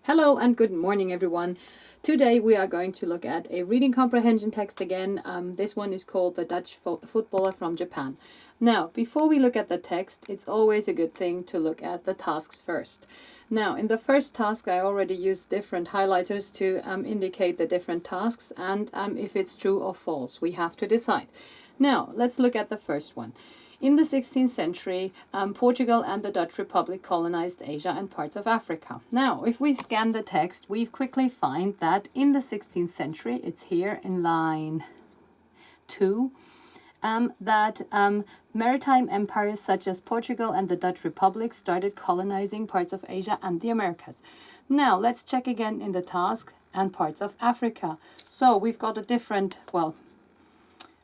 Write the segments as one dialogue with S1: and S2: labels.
S1: Hello and good morning, everyone. Today we are going to look at a reading comprehension text again. This one is called The Dutch Footballer from Japan. Now, before we look at the text, it's always a good thing to look at the tasks first. Now, in the first task, I already used different highlighters to indicate the different tasks and if it's true or false, we have to decide. Now, let's look at the first one. In the 16th century, Portugal and the Dutch Republic colonized Asia and parts of Africa. Now, if we scan the text, we quickly find that in the 16th century, it's here in line 2, that maritime empires such as Portugal and the Dutch Republic started colonizing parts of Asia and the Americas. Now, let's check again in the task and parts of Africa. So we've got a different,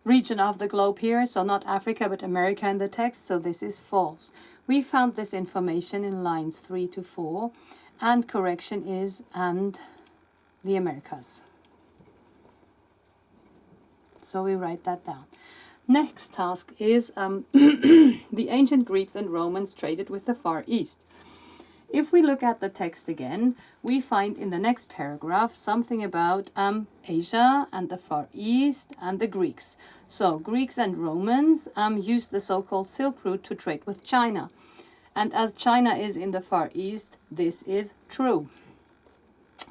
S1: region of the globe here, so not Africa but America in the text, so this is false. We found this information in lines 3 to 4, and correction is and the Americas. So we write that down. Next task is the ancient Greeks and Romans traded with the Far East. If we look at the text again, we find in the next paragraph something about Asia and the Far East and the Greeks. So Greeks and Romans used the so-called Silk Route to trade with China. And as China is in the Far East, this is true.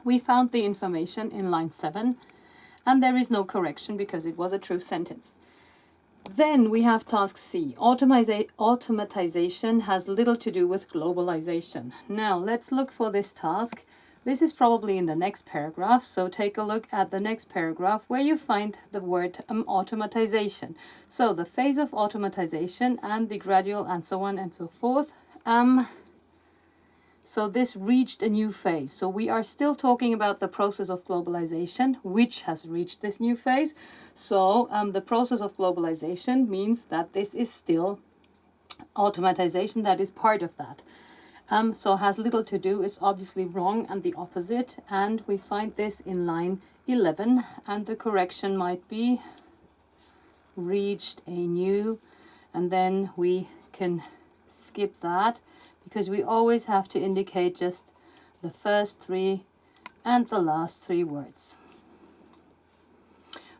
S1: We found the information in line 7, and there is no correction because it was a true sentence. Then we have task C. Automatization has little to do with globalization. Now let's look for this task. This is probably in the next paragraph, so take a look at the next paragraph where you find the word automatization. So the phase of automatization and the gradual and so on and so forth. So this reached a new phase. So we are still talking about the process of globalization, which has reached this new phase. So the process of globalization means that this is still automatization that is part of that. So has little to do is obviously wrong and the opposite. And we find this in line 11. And the correction might be reached a new, and then we can skip that, because we always have to indicate just the first 3 and the last 3 words.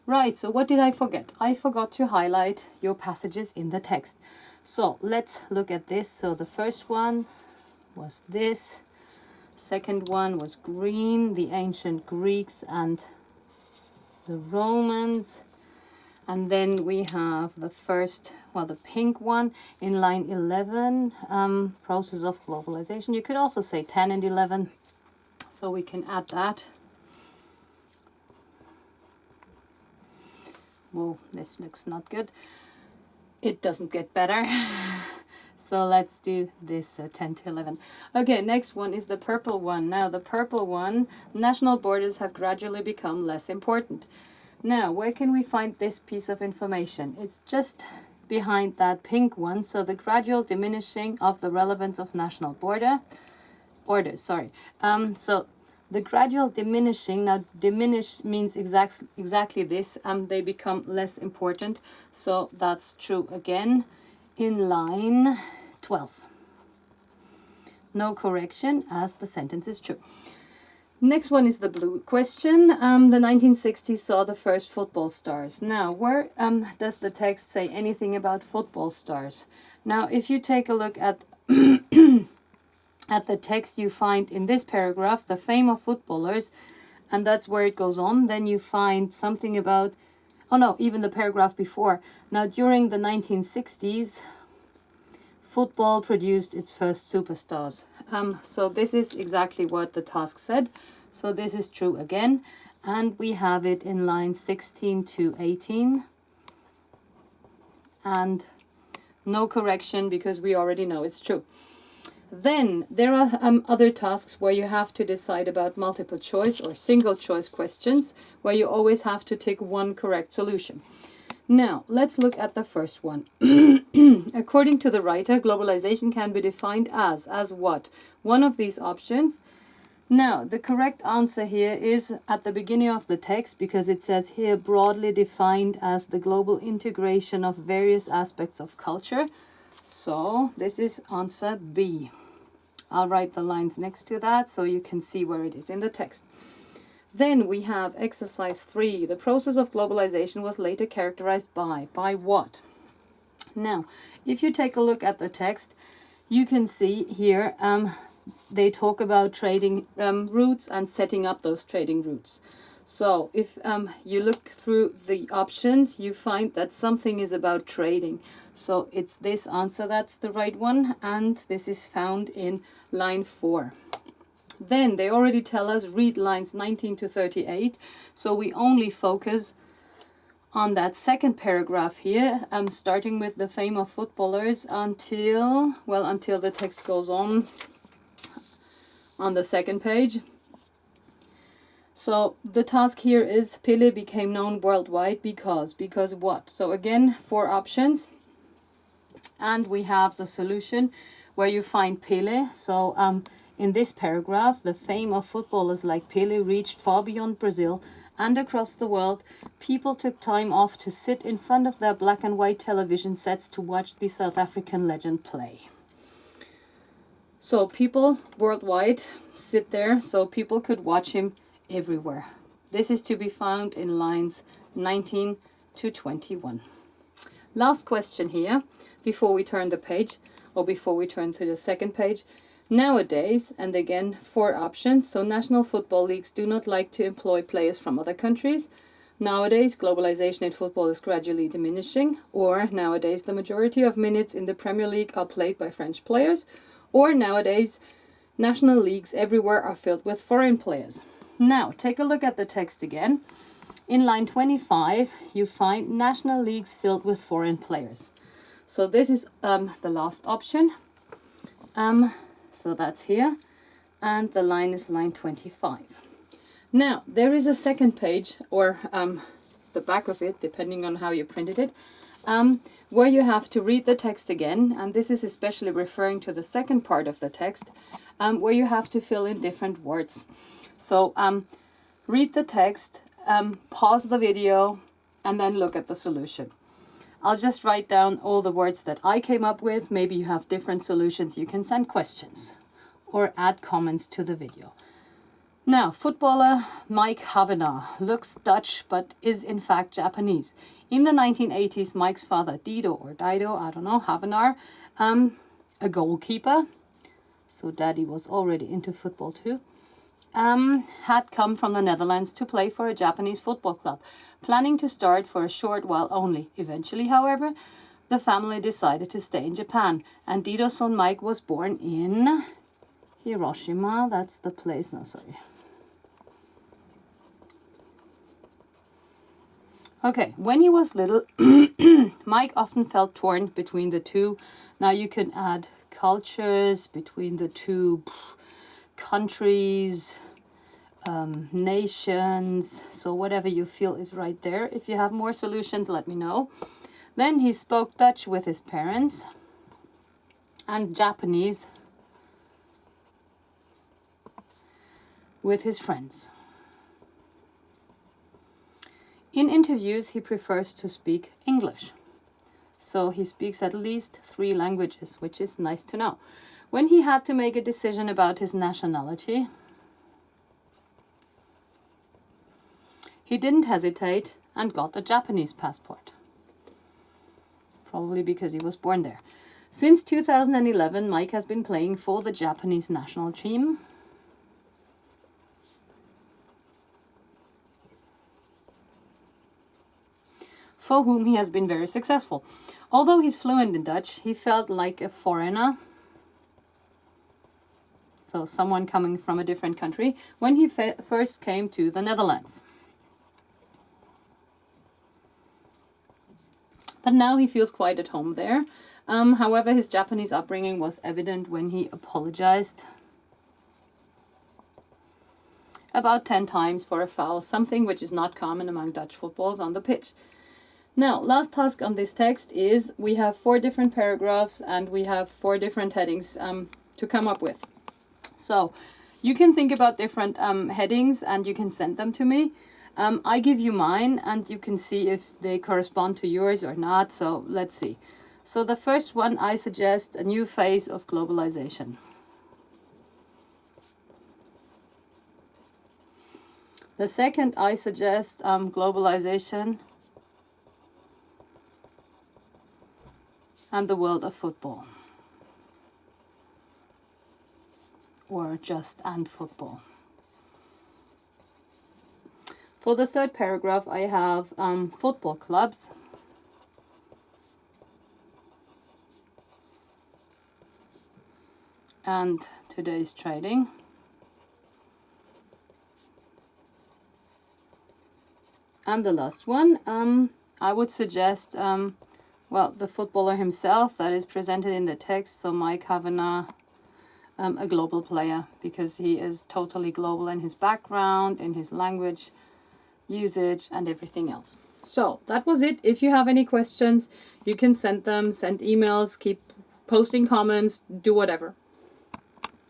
S1: Right, so what did I forget? I forgot to highlight your passages in the text. So let's look at this. So the first one was this. Second one was green, the ancient Greeks and the Romans. And then we have the first, the pink one in line 11, process of globalization. You could also say 10 and 11, so we can add that. Whoa, this looks not good. It doesn't get better. So let's do this 10 to 11. Okay, next one is the purple one. Now the purple one, national borders have gradually become less important. Now, where can we find this piece of information? It's just behind that pink one. So the gradual diminishing of the relevance of national borders. So the gradual diminishing, now diminish means exactly this. They become less important. So that's true again in line 12. No correction as the sentence is true. Next one is the blue question. The 1960s saw the first football stars. Now, where does the text say anything about football stars? Now, if you take a look at at the text, you find in this paragraph the fame of footballers, and that's where it goes on. Then you find something about, even the paragraph before. Now, during the 1960s, football produced its first superstars. So this is exactly what the task said. So this is true again. And we have it in line 16 to 18. And no correction because we already know it's true. Then there are other tasks where you have to decide about multiple choice or single choice questions, where you always have to take one correct solution. Now, let's look at the first one. According to the writer, globalization can be defined as what? One of these options. Now, the correct answer here is at the beginning of the text, because it says here broadly defined as the global integration of various aspects of culture. So, this is answer B. I'll write the lines next to that so you can see where it is in the text. Then we have exercise 3. The process of globalization was later characterized by what? Now, if you take a look at the text, you can see here they talk about trading routes and setting up those trading routes. So if you look through the options, you find that something is about trading. So it's this answer that's the right one, and this is found in line 4. Then they already tell us read lines 19 to 38, so we only focus on that second paragraph here, starting with the fame of footballers until the text goes on the second page. So the task here is Pele became known worldwide because what? So again, 4 options, and we have the solution where you find Pele. So in this paragraph, the fame of footballers like Pele reached far beyond Brazil and across the world. People took time off to sit in front of their black and white television sets to watch the South African legend play. So people worldwide sit there, so people could watch him everywhere. This is to be found in lines 19 to 21. Last question here, before we turn the page, or before we turn to the second page. Nowadays, and again 4 options, so national football leagues do not like to employ players from other countries. Nowadays, globalization in football is gradually diminishing, or nowadays the majority of minutes in the Premier League are played by French players, or nowadays national leagues everywhere are filled with foreign players. Now, take a look at the text again. In line 25, you find national leagues filled with foreign players. So this is the last option. So that's here, and the line is line 25. Now, there is a second page, or the back of it, depending on how you printed it, where you have to read the text again, and this is especially referring to the second part of the text, where you have to fill in different words. So read the text, pause the video, and then look at the solution. I'll just write down all the words that I came up with. Maybe you have different solutions. You can send questions or add comments to the video. Now, footballer Mike Havenaar looks Dutch but is in fact Japanese. In the 1980s, Mike's father, Dido or Dido, I don't know, Havenaar, a goalkeeper, so daddy was already into football too, had come from the Netherlands to play for a Japanese football club, planning to start for a short while only. Eventually, however, the family decided to stay in Japan, and Dido's son Mike was born in Hiroshima. That's the place, no, sorry. Okay, when he was little, Mike often felt torn between the two. Now you can add cultures, between the two countries, nations, so whatever you feel is right there. If you have more solutions, let me know. Then he spoke Dutch with his parents and Japanese with his friends. In interviews, he prefers to speak English. So he speaks at least 3 languages, which is nice to know. When he had to make a decision about his nationality, he didn't hesitate and got a Japanese passport. Probably because he was born there. Since 2011, Mike has been playing for the Japanese national team. For whom he has been very successful. Although he's fluent in Dutch, he felt like a foreigner, so someone coming from a different country, when he first came to the Netherlands. But now he feels quite at home there. However, his Japanese upbringing was evident when he apologized about 10 times for a foul, something which is not common among Dutch footballers on the pitch. Now, last task on this text is we have 4 different paragraphs and we have 4 different headings to come up with. So you can think about different headings and you can send them to me. I give you mine and you can see if they correspond to yours or not. So let's see. So the first one, I suggest a new phase of globalization. The second, I suggest globalization and the world of football. Or just and football. For the third paragraph, I have football clubs. And today's trading. And the last one, I would suggest, well, the footballer himself that is presented in the text. So Mike Kavanagh, a global player, because he is totally global in his background, in his language usage, and everything else. So that was it. If you have any questions, you can send them, send emails, keep posting comments, do whatever.